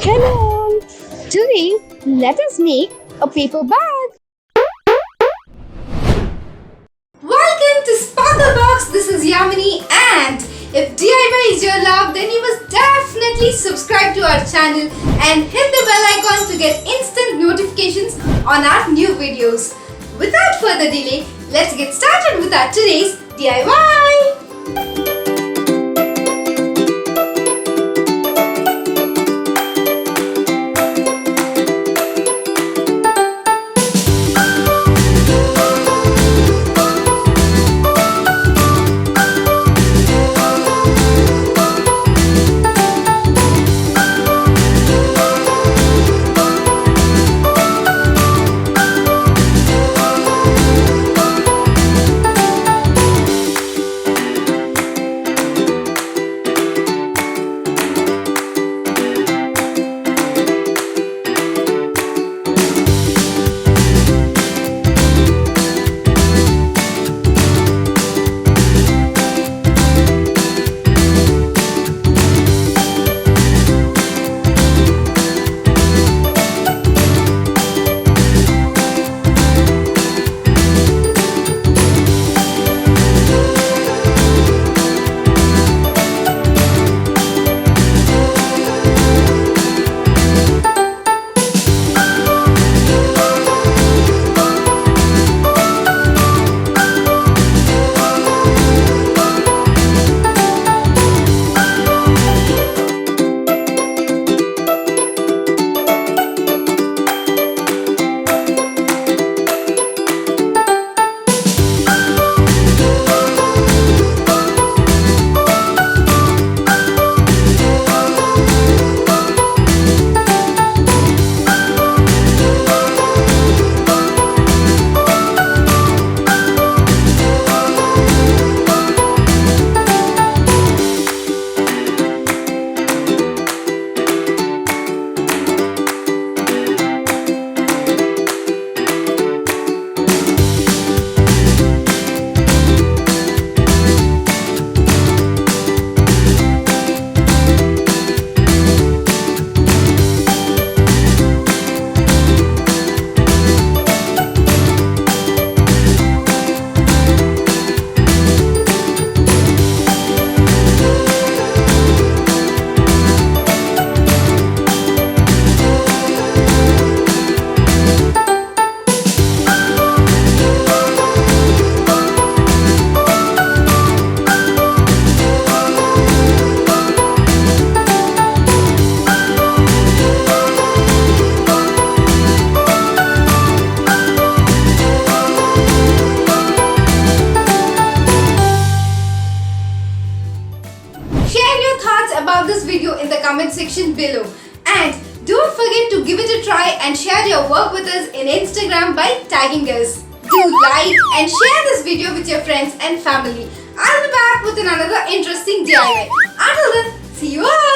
Hello all! Today, let us make a paper bag. Welcome to Sparklebox. This is Yamini, and if DIY is your love, then you must definitely subscribe to our channel and hit the bell icon to get instant notifications on our new videos. Without further delay, let's get started with our today's DIY. Share your thoughts about this video in the comment section below, and don't forget to give it a try and share your work with us in Instagram by tagging us. Do like and share this video with your friends and family. I'll be back with another interesting DIY. Until then, see you all.